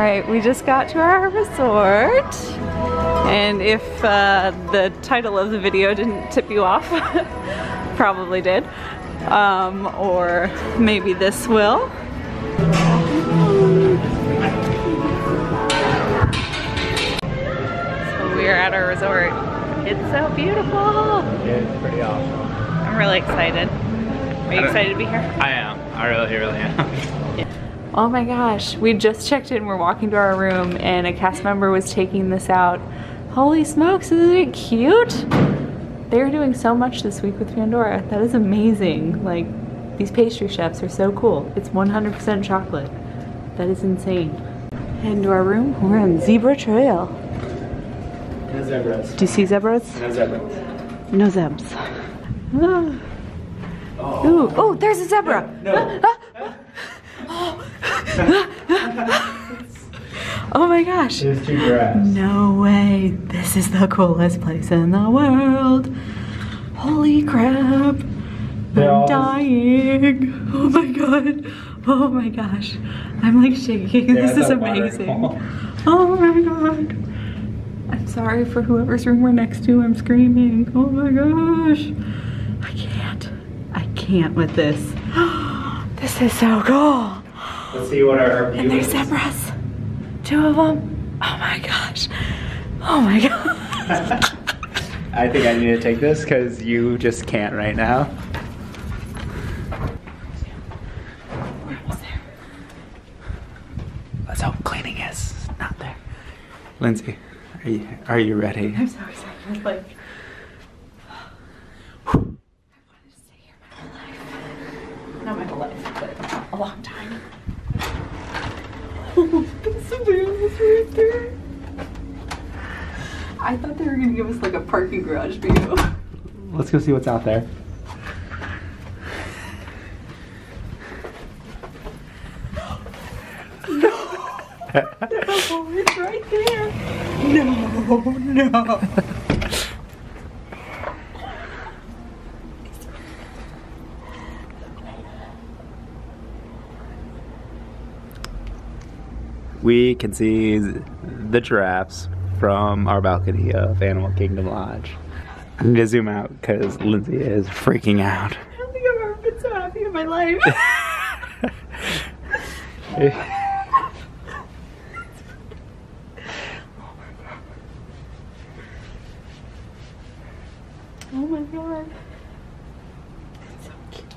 Alright, we just got to our resort, and if the title of the video didn't tip you off, probably did, or maybe this will. So we are at our resort. It's so beautiful! It's pretty awesome. I'm really excited. Are you excited to be here? I am. I really am. Oh my gosh, we just checked in, we're walking to our room and a cast member was taking this out. Holy smokes, isn't it cute? They're doing so much this week with Pandora. That is amazing. Like, these pastry chefs are so cool. It's 100% chocolate. That is insane. Heading to our room, we're on Zebra Trail. No zebras. Do you see zebras? No zebras. No zebs. Ah. Oh. Ooh, oh, there's a zebra! No. Oh my gosh. There's two grass. No way. This is the coolest place in the world. Holy crap. I'm dying. Oh my god. Oh my gosh. I'm like shaking. Yeah, this is amazing. Oh my god. I'm sorry for whoever's room we're next to. I'm screaming. Oh my gosh. I can't with this. This is so cool. Let's see what our view And there's is. zebras. 2 of them. Oh my gosh. Oh my god. I think I need to take this because you just can't right now. We're almost there. Let's hope cleaning is not there. Lindsay, are you ready? I'm so excited. Like, I wanted to stay here my whole life. Not my whole life, but a long time. Oh, the Savanna's right there. I thought they were gonna give us like a parking garage view. Let's go see what's out there. No, it's right there. No. We can see the giraffes from our balcony of Animal Kingdom Lodge. I need to zoom out because Lindsay is freaking out. I don't think I've ever been so happy in my life. Oh my god. It's so cute.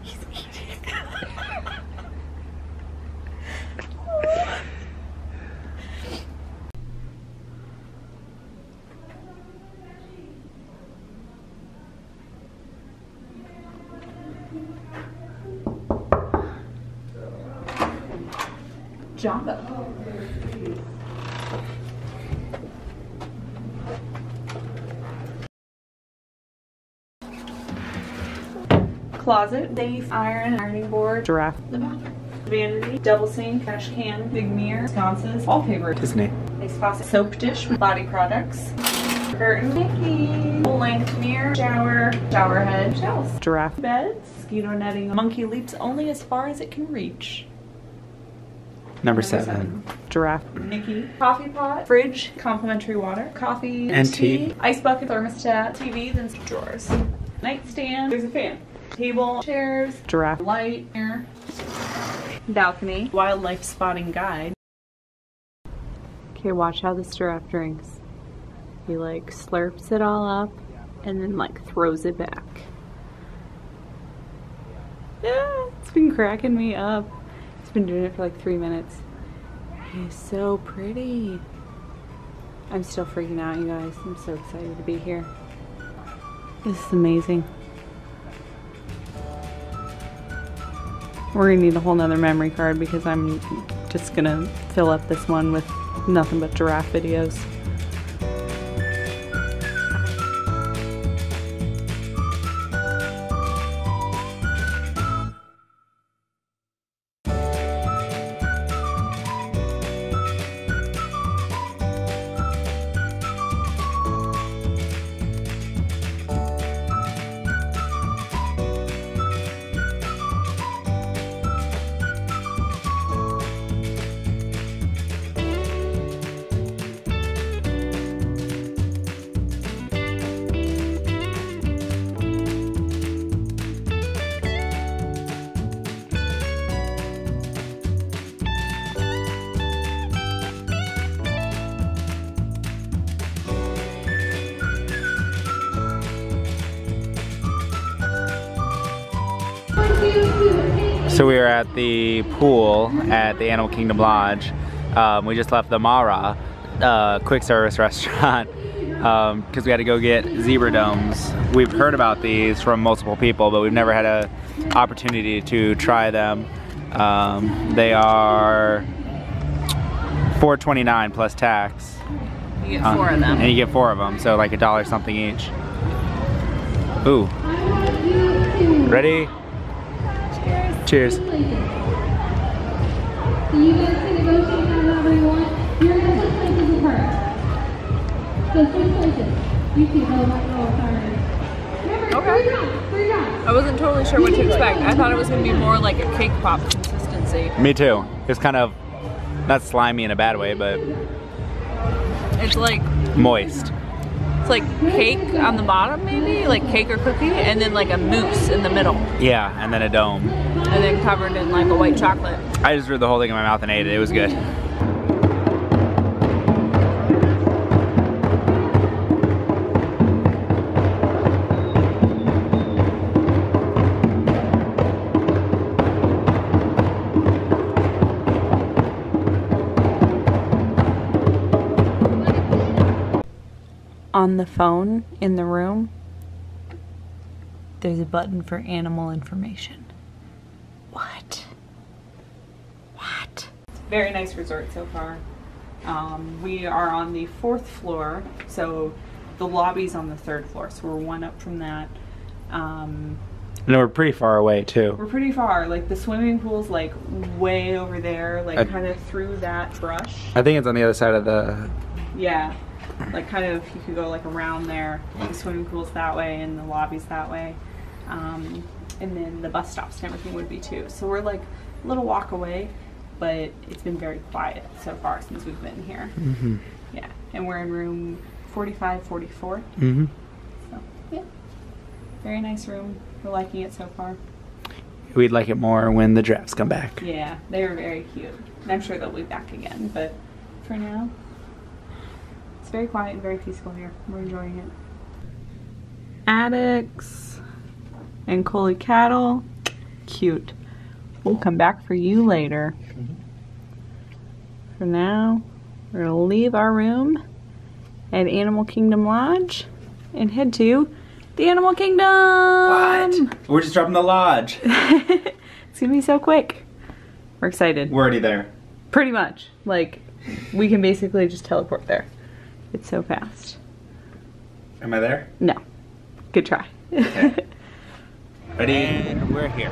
He's eating. Jumbo. Closet, safe, ironing board, giraffe, the bathroom, vanity, double sink, trash can, big mirror, sconces, wallpaper, Disney. ice faucet, soap dish, body products, curtain, Mickey, full length mirror, shower, shower head, shelves, giraffe bed, mosquito netting, monkey leaps only as far as it can reach. Number 7. Giraffe. Mickey. Coffee pot. Fridge. Complimentary water. Coffee. And tea. Ice bucket. Thermostat. TV. Then some drawers. Nightstand. There's a fan. Table. Chairs. Giraffe. Light. Mirror. Balcony. Wildlife spotting guide. Okay, watch how this giraffe drinks. He like slurps it all up and then like throws it back. Yeah, it's been cracking me up. He's been doing it for like 3 minutes. He's so pretty. I'm still freaking out, you guys. I'm so excited to be here. This is amazing. We're gonna need a whole nother memory card because I'm just gonna fill up this one with nothing but giraffe videos. So we were at the pool at the Animal Kingdom Lodge. We just left the Mara quick service restaurant because we had to go get zebra domes. We've heard about these from multiple people, but we've never had an opportunity to try them. They are $4.29 plus tax. You get 4 of them. And you get 4 of them, so like $1 something each. Ooh. Ready? Cheers. Cheers. You guys can negotiate however you want. You're in the places of her. So 3 places. You see, oh, sorry. Remember, Okay. 3 drops. I wasn't totally sure what to expect. I thought it was going to be more like a cake pop consistency. Me too. It's kind of, not slimy in a bad way, but It's like moist. it's like cake on the bottom, maybe like cake or cookie, and then like a mousse in the middle, Yeah, and then a dome. and then covered in like a white chocolate. I just threw the whole thing in my mouth and ate it. It was good. On the phone in the room, there's a button for animal information. What? Very nice resort so far. We are on the 4th floor, so the lobby's on the 3rd floor, so we're 1 up from that. And we're pretty far away too. We're pretty far. Like the swimming pool's like way over there, like kind of through that brush. I think it's on the other side of the... Yeah, like kind of you could go like around there. The swimming pool's that way and the lobby's that way. And then the bus stops and everything would be too. So we're like a little walk away, but it's been very quiet so far since we've been here. Mm-hmm. Yeah, and we're in room 4544. Mm-hmm. So yeah, very nice room. We're liking it so far. We'd like it more when the giraffes come back. Yeah, they're very cute. And I'm sure they'll be back again, but for now, it's very quiet and very peaceful here. We're enjoying it. Addicts and Coley cattle, cute. We'll come back for you later. For now, we're gonna leave our room at Animal Kingdom Lodge and head to the Animal Kingdom. What? We're just dropping the lodge. It's gonna be so quick. We're excited. We're already there. Pretty much. Like, we can basically just teleport there. It's so fast. Am I there? No. Good try. Okay. Ready? And we're here.